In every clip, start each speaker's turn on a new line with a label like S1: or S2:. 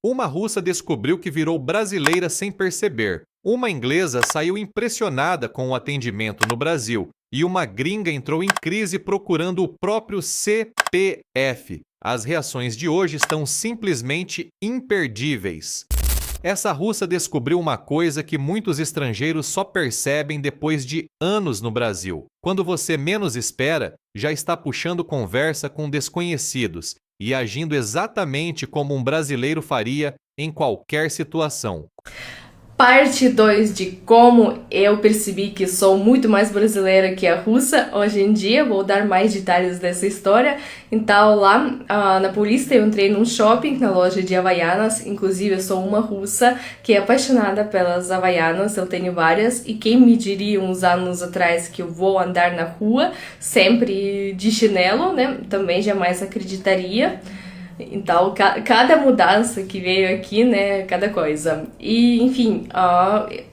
S1: Uma russa descobriu que virou brasileira sem perceber. Uma inglesa saiu impressionada com o atendimento no Brasil. E uma gringa entrou em crise procurando o próprio CPF. As reações de hoje estão simplesmente imperdíveis. Essa russa descobriu uma coisa que muitos estrangeiros só percebem depois de anos no Brasil. Quando você menos espera, já está puxando conversa com desconhecidos e agindo exatamente como um brasileiro faria em qualquer situação.
S2: Parte 2 de como eu percebi que sou muito mais brasileira que a russa hoje em dia. Vou dar mais detalhes dessa história. Então, lá na Paulista, eu entrei num shopping, na loja de Havaianas. Inclusive, eu sou uma russa que é apaixonada pelas Havaianas. Eu tenho várias. E quem me diria uns anos atrás que eu vou andar na rua sempre de chinelo, né? Também jamais acreditaria. Então, cada mudança que veio aqui, né, cada coisa. E, enfim,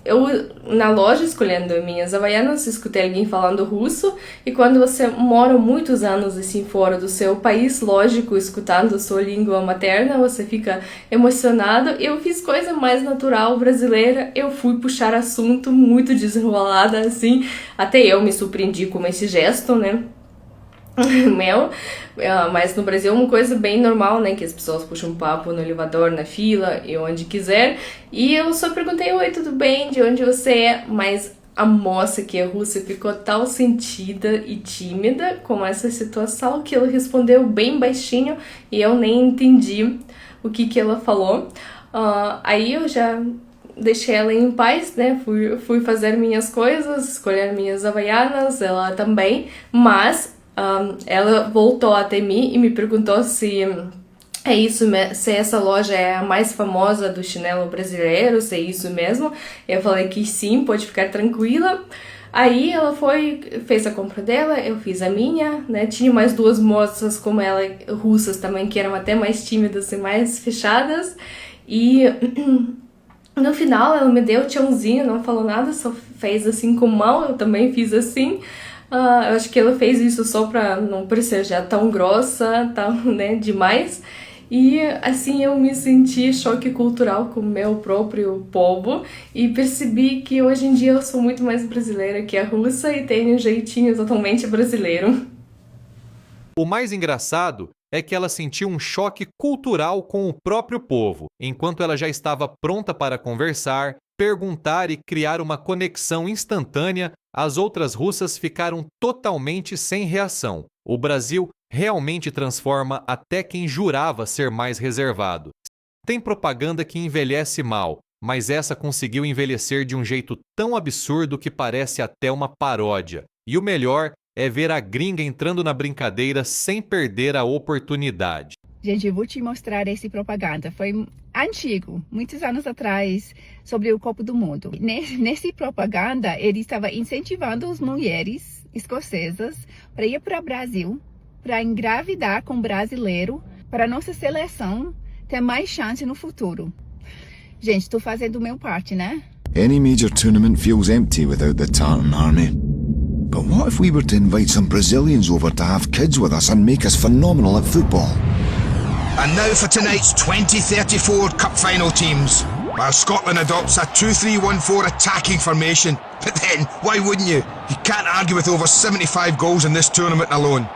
S2: eu na loja escolhendo minhas Havaianas, escutei alguém falando russo, e quando você mora muitos anos assim fora do seu país, lógico, escutando a sua língua materna, você fica emocionado. Eu fiz coisa mais natural brasileira, eu fui puxar assunto muito desenrolada, assim, até eu me surpreendi com esse gesto, né? Meu, mas no Brasil é uma coisa bem normal, né? Que as pessoas puxam papo no elevador, na fila e onde quiser. E eu só perguntei: oi, tudo bem? De onde você é? Mas a moça que é russa ficou tão sentida e tímida com essa situação que ela respondeu bem baixinho e eu nem entendi o que ela falou. Aí eu já deixei ela em paz, né? Fui fazer minhas coisas, escolher minhas Havaianas, ela também, mas ela voltou até mim e me perguntou se é isso, se essa loja é a mais famosa do chinelo brasileiro, se é isso mesmo. Eu falei que sim, pode ficar tranquila. Aí ela fez a compra dela, eu fiz a minha, né? Tinha mais duas moças como ela, russas também, que eram até mais tímidas e mais fechadas. E no final ela me deu tchauzinho, não falou nada, só fez assim com mão, eu também fiz assim. Eu acho que ela fez isso só pra não parecer já tão grossa, tão, né, demais. E assim eu me senti choque cultural com o meu próprio povo e percebi que hoje em dia eu sou muito mais brasileira que a russa e tenho um jeitinho totalmente brasileiro.
S1: O mais engraçado é que ela sentiu um choque cultural com o próprio povo, enquanto ela já estava pronta para conversar, perguntar e criar uma conexão instantânea. As outras russas ficaram totalmente sem reação. O Brasil realmente transforma até quem jurava ser mais reservado. Tem propaganda que envelhece mal, mas essa conseguiu envelhecer de um jeito tão absurdo que parece até uma paródia. E o melhor é ver a gringa entrando na brincadeira sem perder a oportunidade.
S3: Gente, eu vou te mostrar esse propaganda. Foi antigo, muitos anos atrás, sobre o Copa do Mundo. Nesse propaganda, ele estava incentivando as mulheres escocesas para ir para o Brasil, para engravidar com brasileiro, para nossa seleção ter mais chance no futuro. Gente, estou fazendo o meu parte, né?
S4: Any major tournament feels empty without the tartan army. But what if we were to invite some Brazilians over to have kids with us and make us phenomenal at football?
S5: And now for tonight's 2034 Cup Final teams. While Scotland adopts a 2-3-1-4 attacking formation. But then, why wouldn't you? You can't argue with over 75 goals in this tournament alone.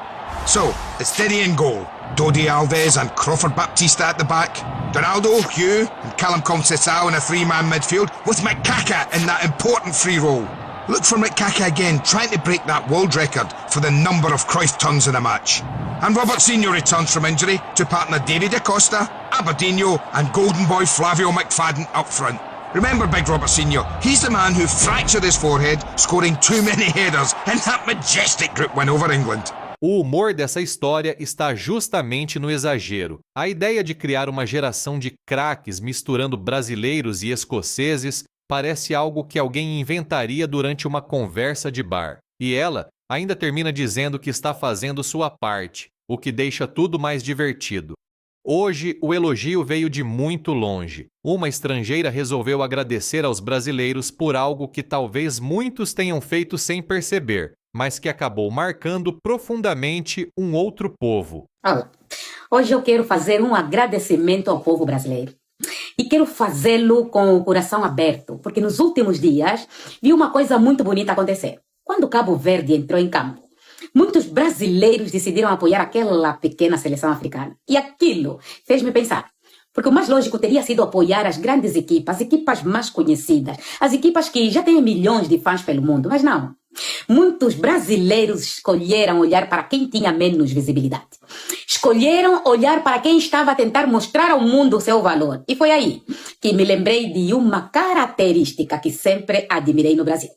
S5: So, it's Diddy in goal, Dodi Alves and Crawford Baptista at the back, Donaldo, Hugh and Callum Conceição in a three-man midfield, with Mikaka in that important free role. Look for Mikaka again, trying to break that world record for the number of Cruyff tongues in a match. And Robert Senior returns from injury to partner David Acosta, Aberdeenio and golden boy Flavio McFadden up front. Remember Big Robert Senior, he's the man who fractured his forehead scoring too many headers in that majestic group win over England.
S1: O humor dessa história está justamente no exagero. A ideia de criar uma geração de craques misturando brasileiros e escoceses parece algo que alguém inventaria durante uma conversa de bar. E ela ainda termina dizendo que está fazendo sua parte, o que deixa tudo mais divertido. Hoje, o elogio veio de muito longe. Uma estrangeira resolveu agradecer aos brasileiros por algo que talvez muitos tenham feito sem perceber, mas que acabou marcando profundamente um outro povo.
S6: Olá. Hoje eu quero fazer um agradecimento ao povo brasileiro. E quero fazê-lo com o coração aberto, porque nos últimos dias vi uma coisa muito bonita acontecer. Quando Cabo Verde entrou em campo, muitos brasileiros decidiram apoiar aquela pequena seleção africana. E aquilo fez-me pensar. Porque o mais lógico teria sido apoiar as grandes equipas, as equipas mais conhecidas, as equipas que já têm milhões de fãs pelo mundo, mas não. Muitos brasileiros escolheram olhar para quem tinha menos visibilidade. Escolheram olhar para quem estava a tentar mostrar ao mundo o seu valor. E foi aí que me lembrei de uma característica que sempre admirei no Brasil.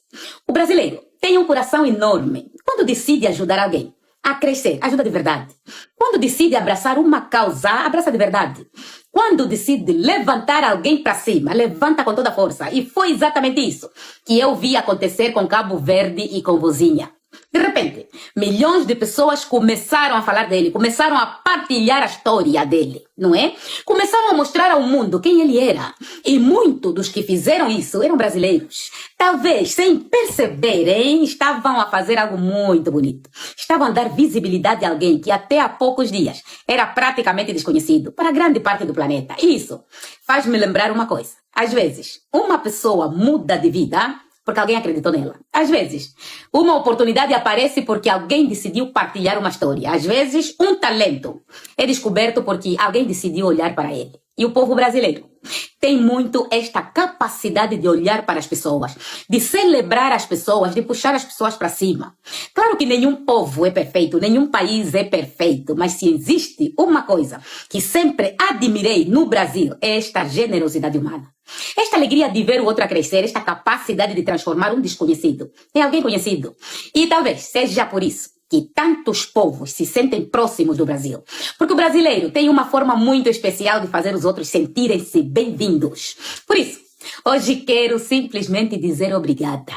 S6: O brasileiro tem um coração enorme. Quando decide ajudar alguém a crescer, ajuda de verdade. Quando decide abraçar uma causa, abraça de verdade. Quando decide levantar alguém para cima, levanta com toda a força. E foi exatamente isso que eu vi acontecer com Cabo Verde e com Vozinha. De repente, milhões de pessoas começaram a falar dele, começaram a partilhar a história dele, não é? Começaram a mostrar ao mundo quem ele era. E muitos dos que fizeram isso eram brasileiros. Talvez, sem perceberem, estavam a fazer algo muito bonito. Estavam a dar visibilidade a alguém que até há poucos dias era praticamente desconhecido para grande parte do planeta. E isso faz-me lembrar uma coisa. Às vezes, uma pessoa muda de vida porque alguém acreditou nela. Às vezes, uma oportunidade aparece porque alguém decidiu partilhar uma história. Às vezes, um talento é descoberto porque alguém decidiu olhar para ele. E o povo brasileiro tem muito esta capacidade de olhar para as pessoas, de celebrar as pessoas, de puxar as pessoas para cima. Claro que nenhum povo é perfeito, nenhum país é perfeito, mas se existe uma coisa que sempre admirei no Brasil é esta generosidade humana. Esta alegria de ver o outro a crescer, esta capacidade de transformar um desconhecido em alguém conhecido. E talvez seja por isso que tantos povos se sentem próximos do Brasil. Porque o brasileiro tem uma forma muito especial de fazer os outros sentirem-se bem-vindos. Por isso, hoje quero simplesmente dizer obrigada.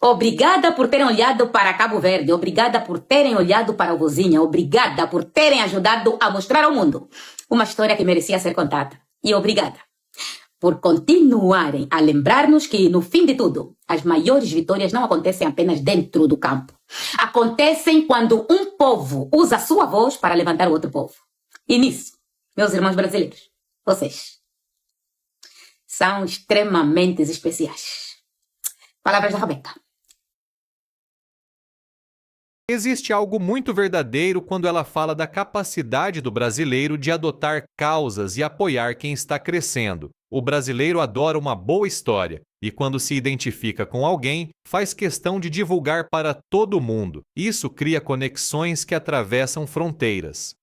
S6: Obrigada por terem olhado para Cabo Verde, obrigada por terem olhado para o Vozinha, obrigada por terem ajudado a mostrar ao mundo uma história que merecia ser contada. E obrigada por continuarem a lembrar-nos que, no fim de tudo, as maiores vitórias não acontecem apenas dentro do campo. Acontecem quando um povo usa a sua voz para levantar o outro povo. E nisso, meus irmãos brasileiros, vocês são extremamente especiais. Palavras da Rebeca.
S1: Existe algo muito verdadeiro quando ela fala da capacidade do brasileiro de adotar causas e apoiar quem está crescendo. O brasileiro adora uma boa história e, quando se identifica com alguém, faz questão de divulgar para todo mundo. Isso cria conexões que atravessam fronteiras.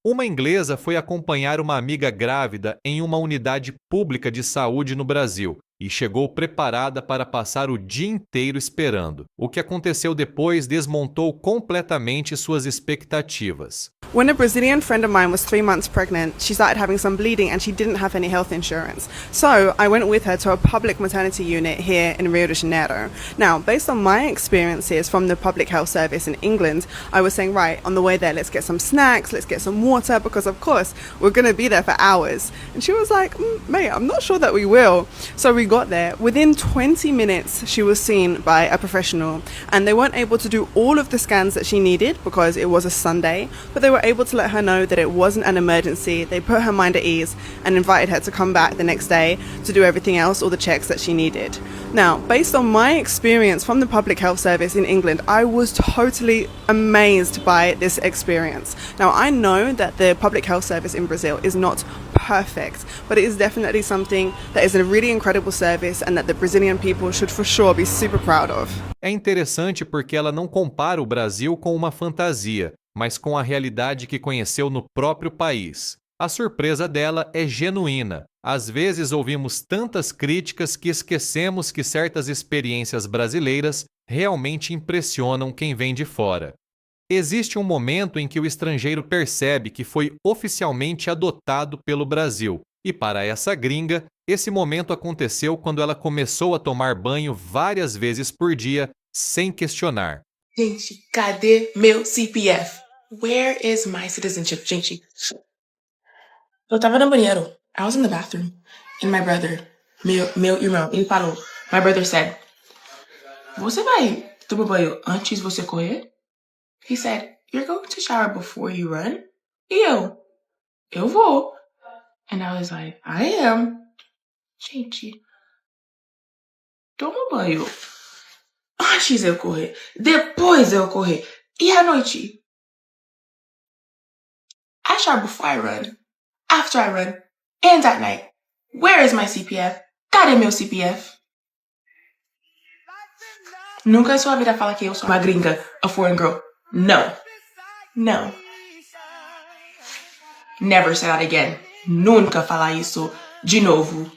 S1: Uma inglesa foi acompanhar uma amiga grávida em uma unidade pública de saúde no Brasil e chegou preparada para passar o dia inteiro esperando. O que aconteceu depois desmontou completamente suas expectativas.
S7: When a Brazilian friend of mine was 3 months pregnant, she started having some bleeding and she didn't have any health insurance. So I went with her to a public maternity unit here in Rio de Janeiro. Now, based on my experiences from the public health service in England, I was saying, right, on the way there, let's get some snacks, let's get some water, because of course, we're going to be there for hours. And she was like, mate, I'm not sure that we will. So we got there. Within 20 minutes, she was seen by a professional, and they weren't able to do all of the scans that she needed because it was a Sunday, but they were able to let her know that it wasn't an emergency. They put her mind at ease and invited her to come back the next day to do everything else, all the checks that she needed. Now, based on my experience from the public health service in England, I was totally amazed by this experience. Now, I know that the public health service in Brazil is not perfect, but it is definitely something that is a really incredible service and that the Brazilian people should for sure be super proud of.
S1: É interessante porque ela não compara o Brasil com uma fantasia, mas com a realidade que conheceu no próprio país. A surpresa dela é genuína. Às vezes ouvimos tantas críticas que esquecemos que certas experiências brasileiras realmente impressionam quem vem de fora. Existe um momento em que o estrangeiro percebe que foi oficialmente adotado pelo Brasil. E para essa gringa, esse momento aconteceu quando ela começou a tomar banho várias vezes por dia, sem questionar.
S8: Gente, cadê meu CPF? Where is my citizenship? Gente, eu tava no banheiro. I was in the bathroom. And my brother, meu irmão, ele falou. My brother said, você vai tomar banho antes de você correr? He said, you're going to shower before you run? E eu vou. And I was like, I am. Gente, toma banho. Antes eu correr, depois eu correr. E à noite? I shower before I run, after I run, and at night. Where is my CPF? Cadê meu CPF? Nunca em sua vida fala que eu sou uma gringa, a foreign girl. No. No. Never say that again. Nunca falar isso de novo.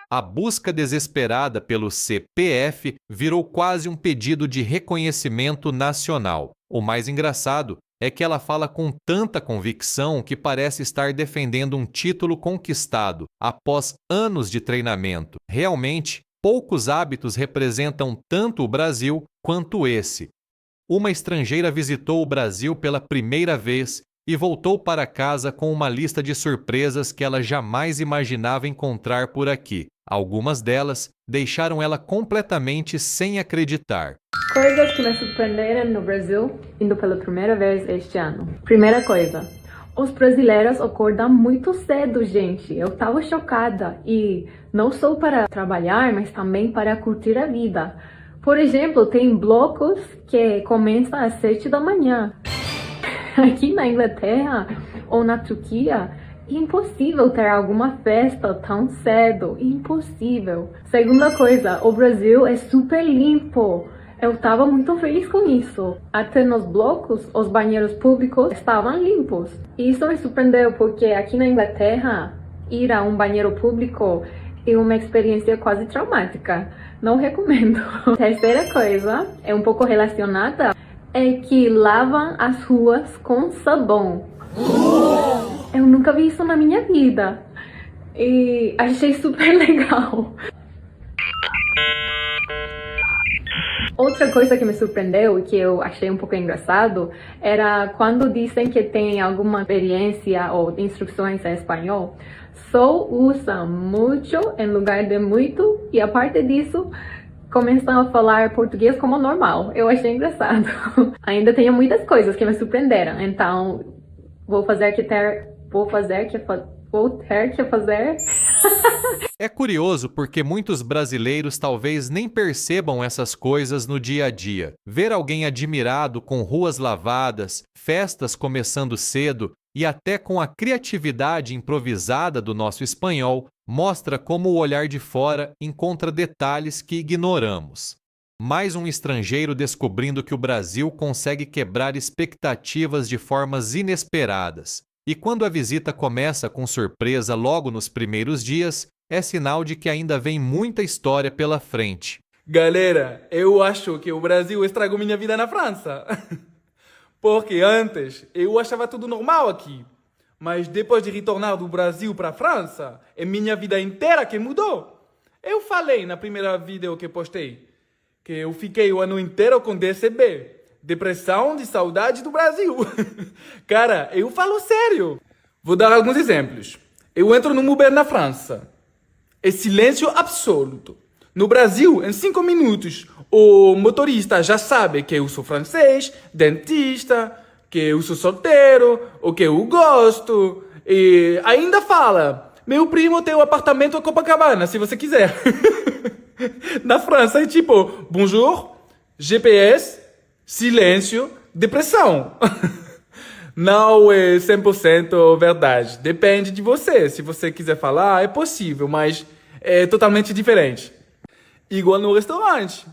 S1: A busca desesperada pelo CPF virou quase um pedido de reconhecimento nacional. O mais engraçado é que ela fala com tanta convicção que parece estar defendendo um título conquistado após anos de treinamento. Realmente, poucos hábitos representam tanto o Brasil quanto esse. Uma estrangeira visitou o Brasil pela primeira vez e voltou para casa com uma lista de surpresas que ela jamais imaginava encontrar por aqui. Algumas delas deixaram ela completamente sem acreditar.
S9: Coisas que me surpreenderam no Brasil indo pela primeira vez este ano. Primeira coisa, os brasileiros acordam muito cedo, gente. Eu tava chocada e não só para trabalhar, mas também para curtir a vida. Por exemplo, tem blocos que começam às 7 da manhã. Aqui na Inglaterra ou na Turquia, é impossível ter alguma festa tão cedo. Impossível. Segunda coisa, o Brasil é super limpo. Eu estava muito feliz com isso. Até nos blocos, os banheiros públicos estavam limpos. E isso me surpreendeu, porque aqui na Inglaterra, ir a um banheiro público é uma experiência quase traumática. Não recomendo. Terceira coisa, é um pouco relacionada, é que lavam as ruas com sabão. Eu nunca vi isso na minha vida. E achei super legal. Outra coisa que me surpreendeu e que eu achei um pouco engraçado era quando dizem que tem alguma experiência ou instruções em espanhol, só usam muito em lugar de muito e a parte disso começam a falar português como normal. Eu achei engraçado. Ainda tenho muitas coisas que me surpreenderam, então vou ter que fazer.
S1: É curioso porque muitos brasileiros talvez nem percebam essas coisas no dia a dia. Ver alguém admirado com ruas lavadas, festas começando cedo e até com a criatividade improvisada do nosso espanhol mostra como o olhar de fora encontra detalhes que ignoramos. Mais um estrangeiro descobrindo que o Brasil consegue quebrar expectativas de formas inesperadas. E quando a visita começa com surpresa logo nos primeiros dias, é sinal de que ainda vem muita história pela frente.
S10: Galera, eu acho que o Brasil estragou minha vida na França. Porque antes eu achava tudo normal aqui. Mas depois de retornar do Brasil para a França, é minha vida inteira que mudou. Eu falei na primeira vídeo que postei que eu fiquei o ano inteiro com DCB. Depressão de saudade do Brasil. Cara, eu falo sério. Vou dar alguns exemplos. Eu entro num Uber na França. É silêncio absoluto. No Brasil, em 5 minutos, o motorista já sabe que eu sou francês, dentista, que eu sou solteiro, ou que eu gosto. E ainda fala, meu primo tem um apartamento em Copacabana, se você quiser. Na França é tipo, bonjour, GPS, silêncio, depressão. Não é 100% verdade. Depende de você. Se você quiser falar, é possível, mas é totalmente diferente. Igual no restaurante.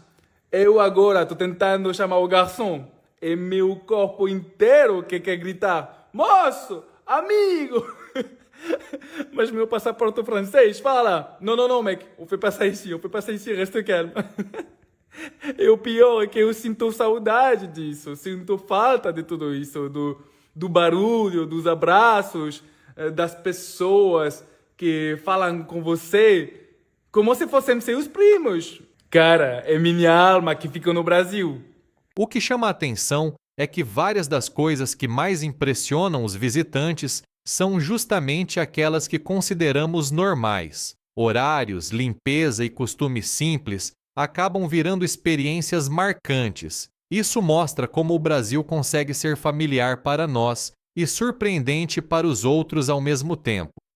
S10: Eu agora estou tentando chamar o garçom. É meu corpo inteiro que quer gritar, moço, amigo. Mas meu passaporte francês fala, não, mec, on fait pas ça ici, reste calme. E o pior é que eu sinto saudade disso, sinto falta de tudo isso, do barulho, dos abraços, das pessoas que falam com você como se fossem seus primos. Cara, é minha alma que fica no Brasil.
S1: O que chama a atenção é que várias das coisas que mais impressionam os visitantes são justamente aquelas que consideramos normais. Horários, limpeza e costumes simples acabam virando experiências marcantes. Isso mostra como o Brasil consegue ser familiar para nós e surpreendente para os outros ao mesmo tempo.